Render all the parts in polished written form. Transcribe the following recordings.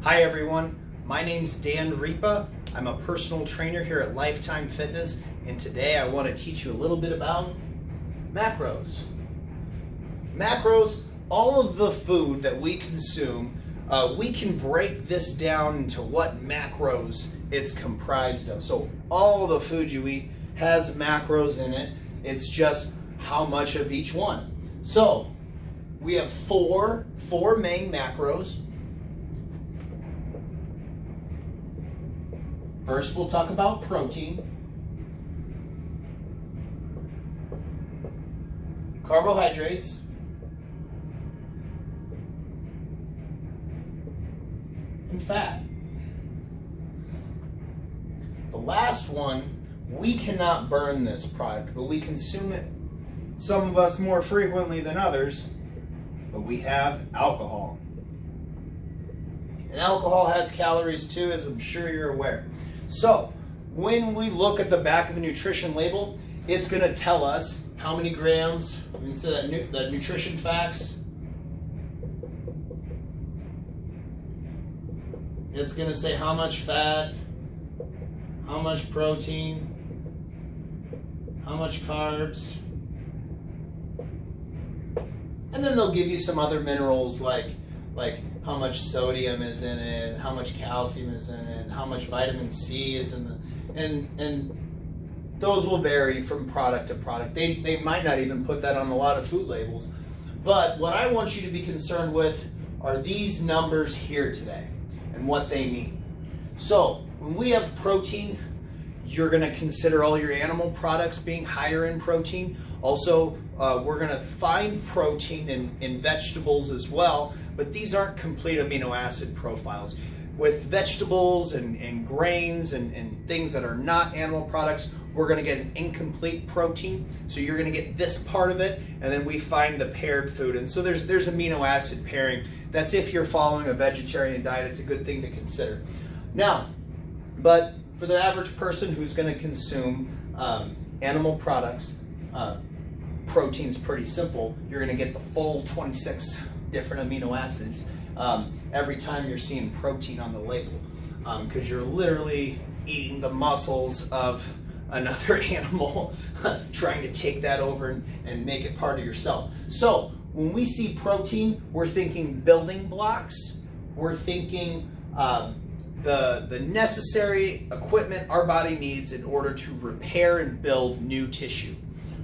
Hi everyone, my name's Dan Ripa. I'm a personal trainer here at Lifetime Fitness, and today I want to teach you a little bit about macros. Macros, all of the food that we consume, we can break this down into what macros it's comprised of. So all the food you eat has macros in it. It's just how much of each one. So we have four main macros. First, we'll talk about protein, carbohydrates, and fat. The last one, we cannot burn this product, but we consume it, some of us more frequently than others, but we have alcohol. And alcohol has calories too, as I'm sure you're aware. So, when we look at the back of a nutrition label, it's going to tell us how many grams, instead of the nutrition facts, it's going to say how much fat, how much protein, how much carbs, and then they'll give you some other minerals like how much sodium is in it, how much calcium is in it, how much vitamin C is in the, and those will vary from product to product. They might not even put that on a lot of food labels. But what I want you to be concerned with are these numbers here today and what they mean. So when we have protein, you're going to consider all your animal products being higher in protein. Also, we're going to find protein in vegetables as well, but these aren't complete amino acid profiles. With vegetables and grains and things that are not animal products, we're going to get an incomplete protein. So you're going to get this part of it, and then we find the paired food. And so there's amino acid pairing. That's if you're following a vegetarian diet, it's a good thing to consider. Now, but for the average person who's going to consume animal products, protein's pretty simple. You're going to get the full 26 different amino acids every time you're seeing protein on the label, because you're literally eating the muscles of another animal, trying to take that over and make it part of yourself. So when we see protein, we're thinking building blocks. We're thinking the necessary equipment our body needs in order to repair and build new tissue.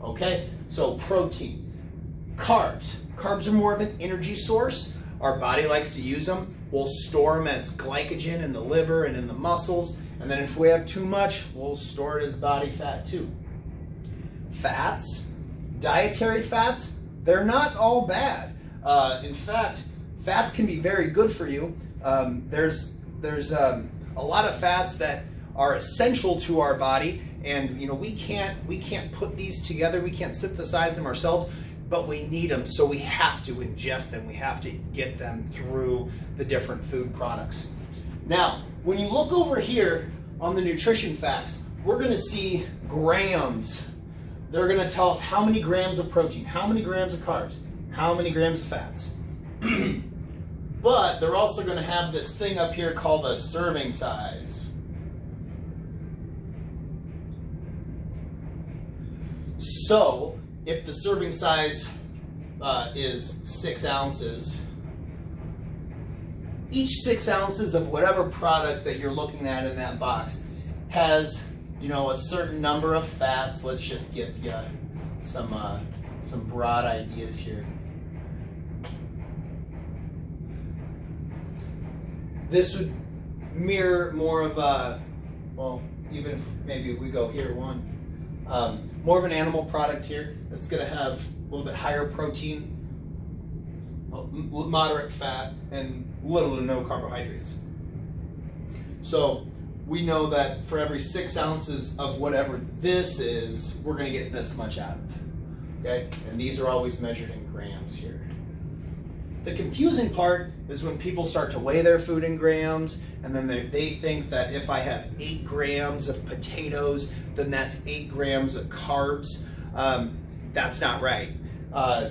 Okay, so protein. Carbs. Carbs are more of an energy source. Our body likes to use them. We'll store them as glycogen in the liver and in the muscles. And then if we have too much, we'll store it as body fat too. Fats. Dietary fats, they're not all bad. In fact, fats can be very good for you. There's a lot of fats that are essential to our body, and we can't put these together. We can't synthesize them ourselves, but we need them, so we have to ingest them. We have to get them through the different food products. Now, when you look over here on the nutrition facts, we're going to see grams. They're going to tell us how many grams of protein, how many grams of carbs, how many grams of fats. But they're also going to have this thing up here called a serving size. So if the serving size is 6 ounces, each 6 ounces of whatever product that you're looking at in that box has, a certain number of fats. Let's just get some broad ideas here. This would mirror more of a, well, even if maybe we go here one, more of an animal product here that's going to have a little bit higher protein, moderate fat, and little to no carbohydrates. So we know that for every 6 ounces of whatever this is, we're going to get this much out of. Okay? And these are always measured in grams here. The confusing part is when people start to weigh their food in grams, and then they think that if I have 8 grams of potatoes, then that's 8 grams of carbs. That's not right.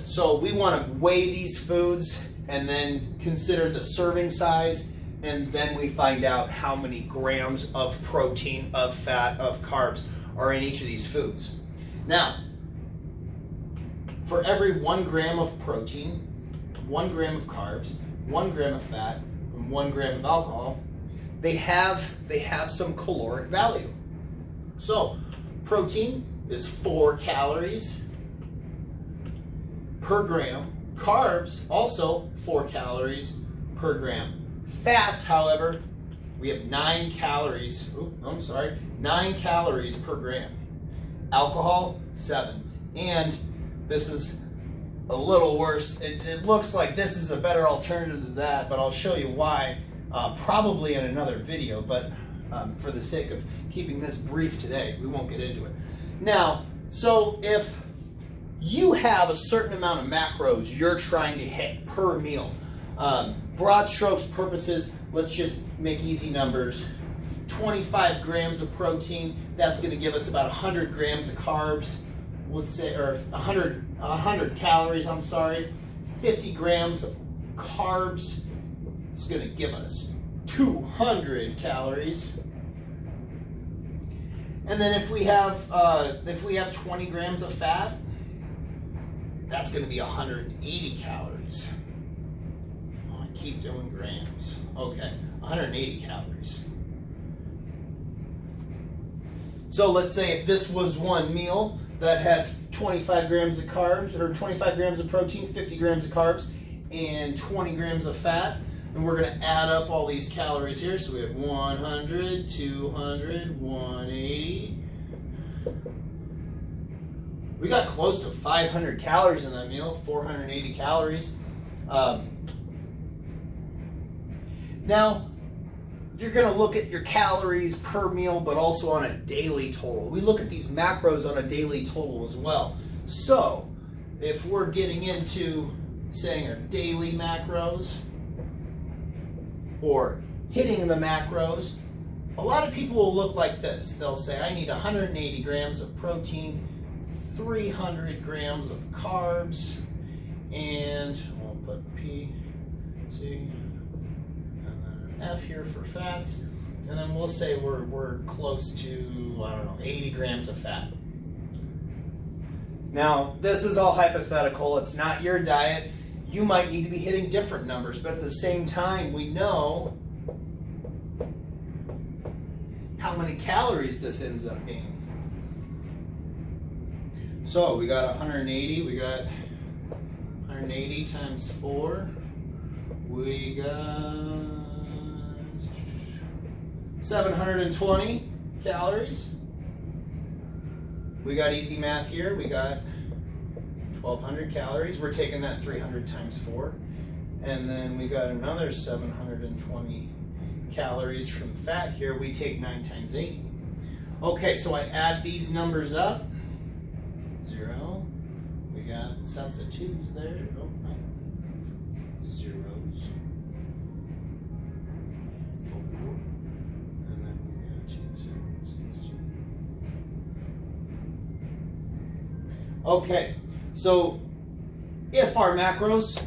So we want to weigh these foods and then consider the serving size and then we find out how many grams of protein, of fat, of carbs are in each of these foods. Now, for every 1 gram of protein, 1 gram of carbs, 1 gram of fat, and 1 gram of alcohol, they have some caloric value. So, protein is 4 calories per gram. Carbs, also 4 calories per gram. Fats, however, we have 9 calories. 9 calories per gram. Alcohol, 7. And this is a little worse. It looks like this is a better alternative to that, but I'll show you why probably in another video. But for the sake of keeping this brief today, we won't get into it. Now, so if you have a certain amount of macros you're trying to hit per meal, broad strokes purposes, let's just make easy numbers. 25 grams of protein, that's going to give us about 100 grams of carbs, let's say, or 100 calories, I'm sorry. 50 grams of carbs, it's going to give us 200 calories. And then if we have 20 grams of fat, that's going to be 180 calories. Oh, I keep doing grams. Okay, 180 calories. So let's say if this was one meal that had 25 grams of carbs, or 25 grams of protein, 50 grams of carbs, and 20 grams of fat, and we're going to add up all these calories here. So we have 100, 200, 180. We got close to 500 calories in that meal, 480 calories. Now, you're going to look at your calories per meal, but also on a daily total. We look at these macros on a daily total as well. So, if we're getting into saying our daily macros, or hitting the macros, a lot of people will look like this. They'll say, I need 180 grams of protein, 300 grams of carbs, and we'll put P, C, and then an F here for fats, and then we'll say we're close to, I don't know, 80 grams of fat. Now, this is all hypothetical. It's not your diet. You might need to be hitting different numbers, but at the same time, we know how many calories this ends up being. So we got 180, we got 180 times 4, we got 720 calories. We got easy math here, we got 1,200 calories. We're taking that 300 times 4. And then we got another 720 calories from fat here. We take 9 times 80. Okay, so I add these numbers up. 0. We got sets of 2's there. Oh, no. Zeros. 4. And then we got 2, 0, 16. Okay. So if our macros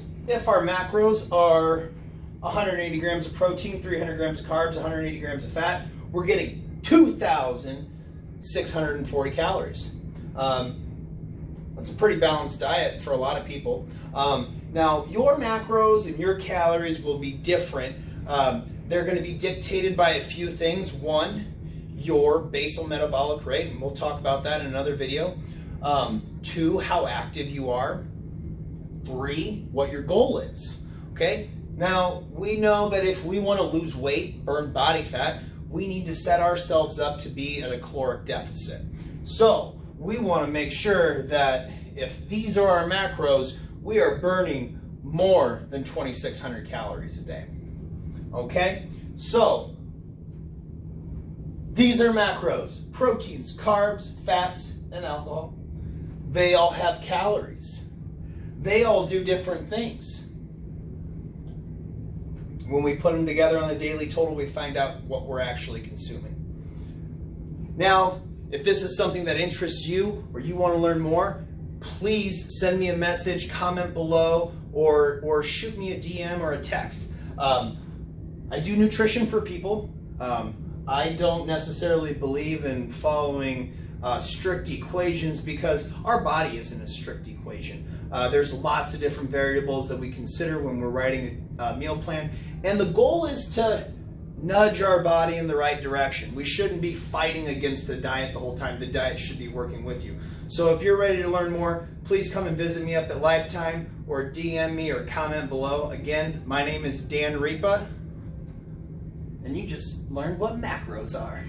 are 180 grams of protein, 300 grams of carbs, 180 grams of fat, we're getting 2,640 calories. That's a pretty balanced diet for a lot of people. Now, your macros and your calories will be different. They're going to be dictated by a few things. One, your basal metabolic rate, and we'll talk about that in another video. 2, how active you are. 3, what your goal is. Okay? Now, we know that if we want to lose weight, burn body fat, we need to set ourselves up to be at a caloric deficit. So, we want to make sure that if these are our macros, we are burning more than 2,600 calories a day. Okay? So, these are macros: proteins, carbs, fats, and alcohol. They all have calories. They all do different things. When we put them together on the daily total, we find out what we're actually consuming. Now, if this is something that interests you or you want to learn more, please send me a message, comment below, or shoot me a DM or a text. I I do nutrition for people. I don't necessarily believe in following strict equations because our body isn't a strict equation. There's lots of different variables that we consider when we're writing a meal plan, and the goal is to nudge our body in the right direction. We shouldn't be fighting against the diet the whole time. The diet should be working with you. So if you're ready to learn more, please come and visit me up at Lifetime or DM me or comment below. Again, my name is Dan Ripa, and you just learned what macros are.